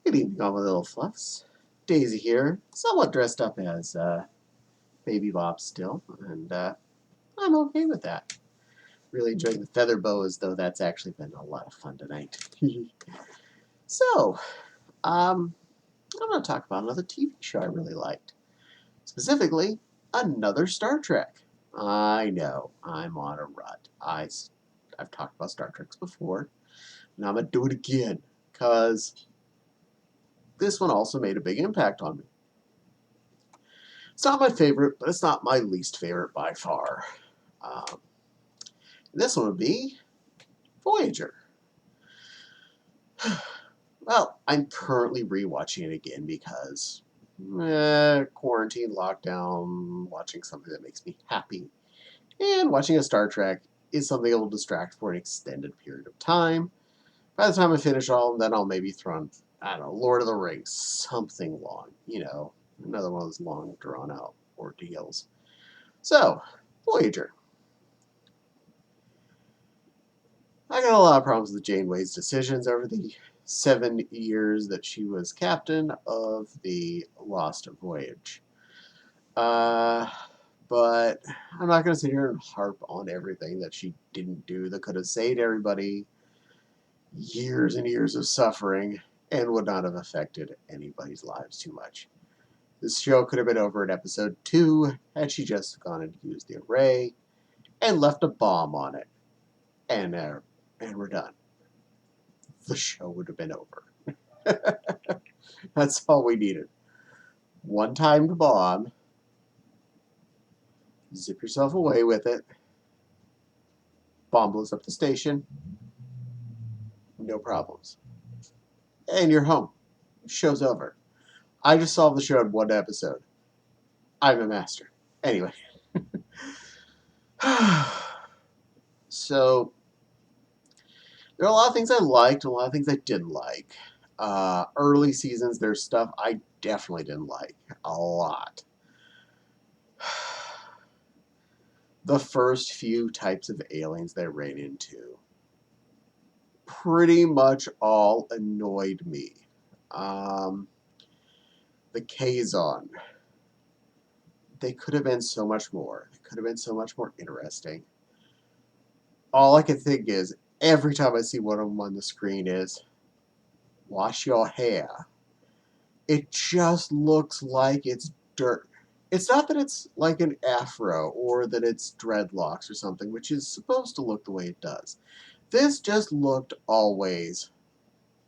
Good evening, all my little fluffs. Daisy here, somewhat dressed up as Baby Bob still, and I'm okay with that. Really enjoying the feather boas, though that's actually been a lot of fun tonight. So, I'm going to talk about another TV show I really liked. Specifically, another Star Trek. I know, I'm on a rut. I've talked about Star Treks before, and I'm going to do it again, because this one also made a big impact on me. It's not my favorite, but it's not my least favorite by far. Um, this one would be Voyager. Well, I'm currently rewatching it again because quarantine, lockdown, watching something that makes me happy, and watching a Star Trek is something that will distract for an extended period of time. By the time I finish all of them, then I'll maybe throw on, I don't know, Lord of the Rings, something long, another one of those long, drawn-out ordeals. So, Voyager. I got a lot of problems with Janeway's decisions over the 7 years that she was captain of the Lost Voyage. But I'm not going to sit here and harp on everything that she didn't do that could have saved everybody years and years of suffering and would not have affected anybody's lives too much. This show could have been over in episode 2 had she just gone and used the array and left a bomb on it. And we're done. The show would have been over. That's all we needed. One timed bomb. Zip yourself away with it. Bomb blows up the station. No problems. And you're home. Show's over. I just solved the show in one episode. I'm a master. Anyway. So, there are a lot of things I liked and a lot of things I didn't like. Early seasons, there's stuff I definitely didn't like. A lot. The first few types of aliens they ran into pretty much all annoyed me. The Kazon. They could have been so much more. They could have been so much more interesting. All I can think is, every time I see one of them on the screen is, wash your hair. It just looks like it's dirt. It's not that it's like an afro or that it's dreadlocks or something, which is supposed to look the way it does. This just looked always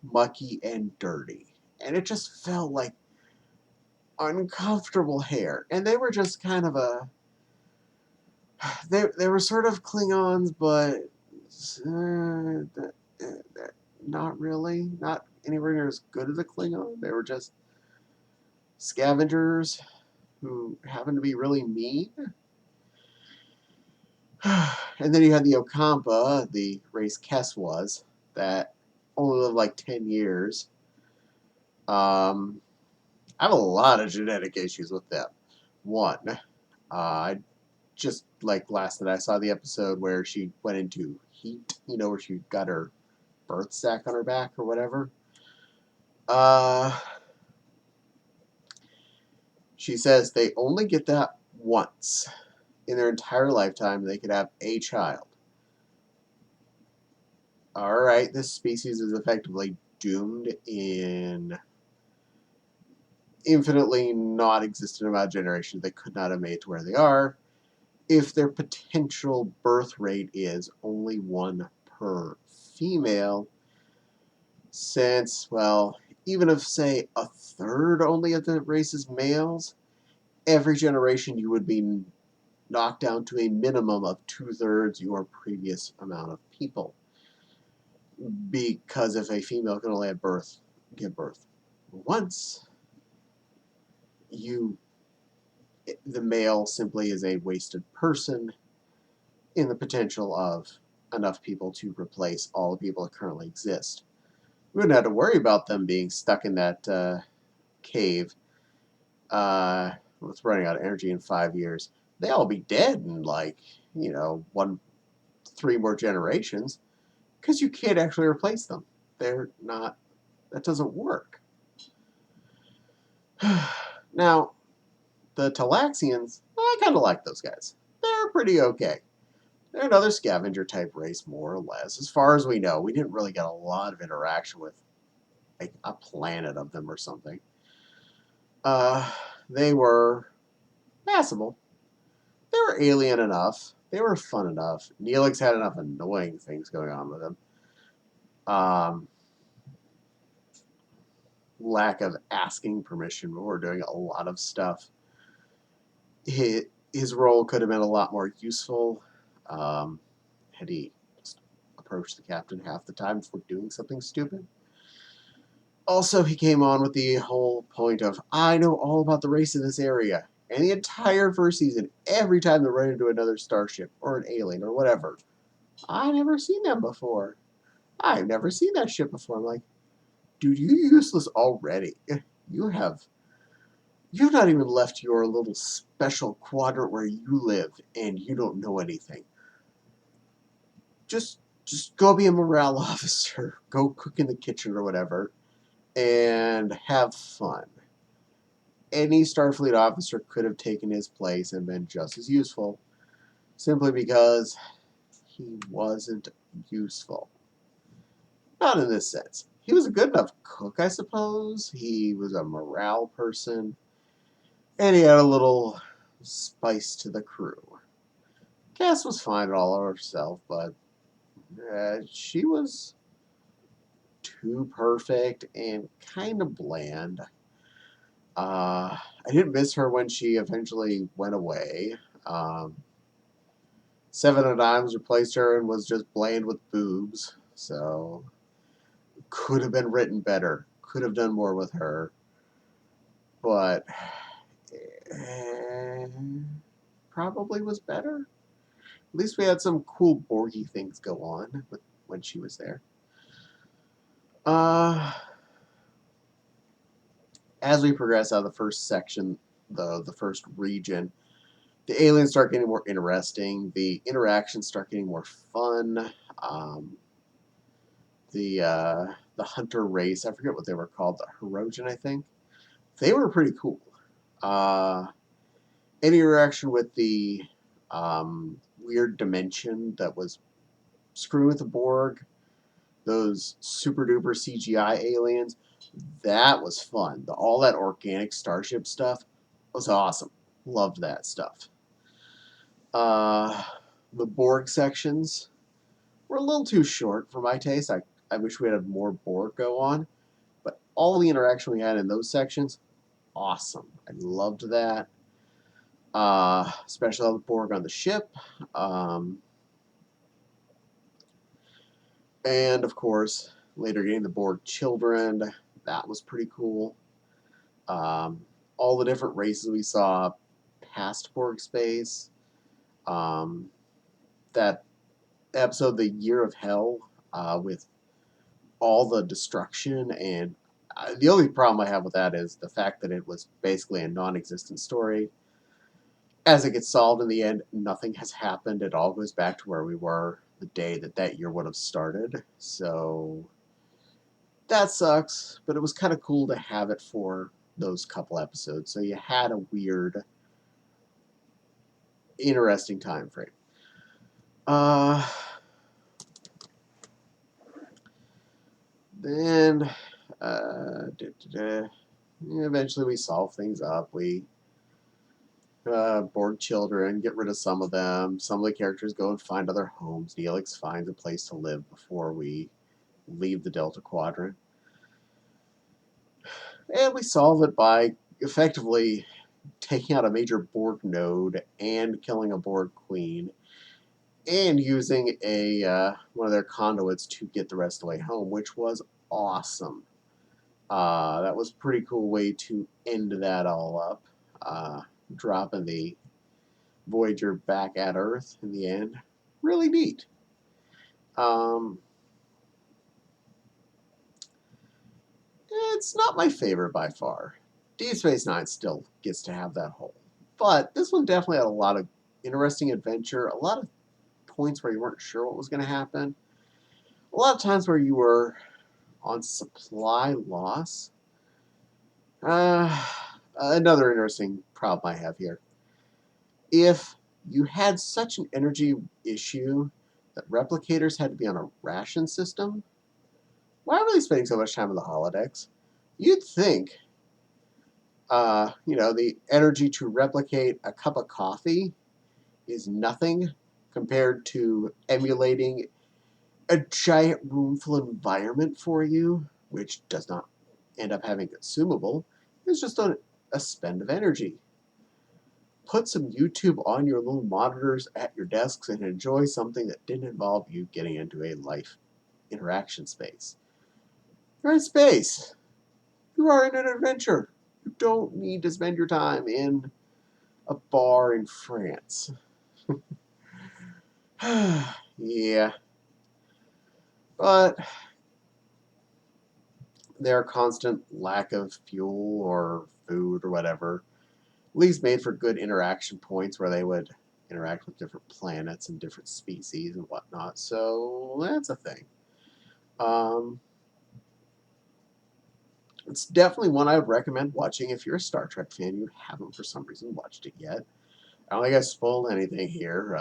mucky and dirty. And it just felt like uncomfortable hair. And they were just kind of they were sort of Klingons, but not really. Not anywhere near as good as a Klingon. They were just scavengers who happened to be really mean. And then you had the Okampa, the race Kess was, that only lived like 10 years. I have a lot of genetic issues with them. One, just like last night I saw the episode where she went into heat, where she got her birth sack on her back or whatever. She says they only get that once in their entire lifetime. They could have a child. Alright, this species is effectively doomed in infinitely not existent amount of generations. They could not have made it to where they are if their potential birth rate is only one per female, since, well, even if, say, a third only of the race is males, every generation you would be knocked down to a minimum of 2/3 your previous amount of people. Because if a female can only give birth once, the male simply is a wasted person in the potential of enough people to replace all the people that currently exist. We wouldn't have to worry about them being stuck in that cave with running out of energy in 5 years. They all be dead in three more generations, because you can't actually replace them. They're not. That doesn't work. Now, the Talaxians, I kind of like those guys. They're pretty okay. They're another scavenger type race, more or less. As far as we know, we didn't really get a lot of interaction with like a planet of them or something. Uh, they were passable. They were alien enough. They were fun enough. Neelix had enough annoying things going on with him. Um, Lack of asking permission before doing a lot of stuff. His role could have been a lot more useful had he just approached the captain half the time before doing something stupid. Also, he came on with the whole point of, I know all about the race in this area. And the entire first season, every time they run into another starship or an alien or whatever, I never seen them before. I've never seen that ship before. I'm like, dude, you useless already. You have You've not even left your little special quadrant where you live, and you don't know anything. Just go be a morale officer. Go cook in the kitchen or whatever, and have fun. Any Starfleet officer could have taken his place and been just as useful, simply because he wasn't useful. Not in this sense. He was a good enough cook, I suppose. He was a morale person, and he had a little spice to the crew. Cass was fine at all herself, but she was too perfect and kind of bland. I didn't miss her when she eventually went away. Um, Seven of Dimes replaced her and was just bland with boobs, so could have been written better. Could have done more with her, but eh, probably was better. At least we had some cool Borgy things go on when she was there. Uh, as we progress out of the first section, the first region, the aliens start getting more interesting. The interactions start getting more fun. Um, the hunter race, I forget what they were called, the Hirogen, I think. They were pretty cool. Uh, any interaction with the weird dimension that was screwing with the Borg, those super duper CGI aliens, that was fun. All that organic starship stuff was awesome. Loved that stuff. Uh, the Borg sections were a little too short for my taste. I wish we had more Borg go on, but all the interaction we had in those sections, awesome. I loved that. Especially all the Borg on the ship. Um, and of course, later getting the Borg children. That was pretty cool. Um, all the different races we saw past Borg space. Um, that episode, The Year of Hell, with all the destruction and the only problem I have with that is the fact that it was basically a non-existent story. As it gets solved in the end, nothing has happened. It all goes back to where we were the day that year would have started. So that sucks, but it was kind of cool to have it for those couple episodes. So you had a weird, interesting time frame. Uh, then, uh, eventually we solve things up. We Borg children, get rid of some of them. Some of the characters go and find other homes. Neelix finds a place to live before we leave the Delta Quadrant. And we solve it by effectively taking out a major Borg node and killing a Borg queen and using one of their conduits to get the rest of the way home, which was awesome. That was a pretty cool way to end that all up. Dropping the Voyager back at Earth in the end. Really neat. Um, it's not my favorite by far. Deep Space Nine still gets to have that hole. But this one definitely had a lot of interesting adventure, a lot of points where you weren't sure what was going to happen, a lot of times where you were on supply loss. another interesting problem I have here. If you had such an energy issue that replicators had to be on a ration system, why were they spending so much time in the holodecks? You'd think, the energy to replicate a cup of coffee is nothing compared to emulating a giant room full environment for you, which does not end up having consumable. It's just a spend of energy. Put some YouTube on your little monitors at your desks and enjoy something that didn't involve you getting into a life interaction space. You're in space. You are in an adventure. You don't need to spend your time in a bar in France. Yeah. But their constant lack of fuel or food or whatever at least made for good interaction points where they would interact with different planets and different species and whatnot. So that's a thing. It's definitely one I would recommend watching if you're a Star Trek fan. You haven't for some reason watched it yet. I don't think I spoiled anything here.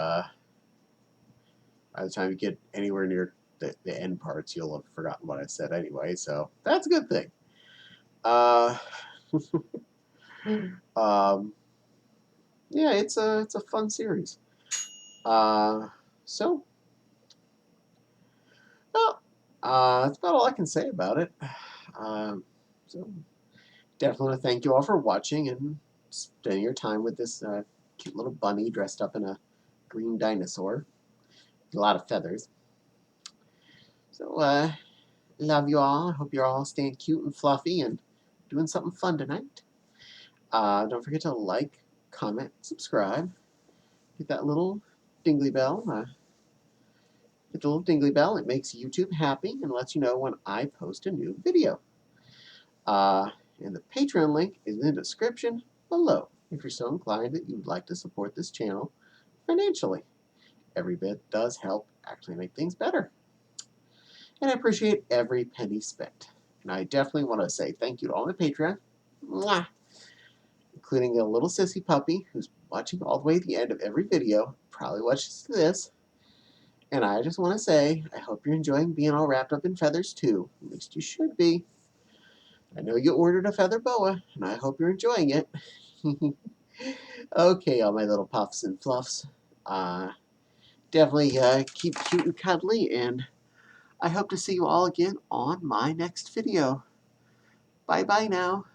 By the time you get anywhere near the end parts, you'll have forgotten what I said anyway. So that's a good thing. Uh, yeah, it's a fun series. So, well, that's about all I can say about it. So, definitely want to thank you all for watching and spending your time with this cute little bunny dressed up in a green dinosaur. A lot of feathers. So, love you all. I hope you're all staying cute and fluffy and doing something fun tonight. Don't forget to like, comment, subscribe. Hit that little dingly bell. Hit the little dingly bell. It makes YouTube happy and lets you know when I post a new video. And the Patreon link is in the description below if you're so inclined that you would like to support this channel financially. Every bit does help actually make things better. And I appreciate every penny spent. And I definitely want to say thank you to all my Patreon, mwah, including a little sissy puppy who's watching all the way to the end of every video, probably watches this. And I just want to say, I hope you're enjoying being all wrapped up in feathers too. At least you should be. I know you ordered a feather boa, and I hope you're enjoying it. Okay, all my little puffs and fluffs. Definitely keep cute and cuddly, and I hope to see you all again on my next video. Bye-bye now.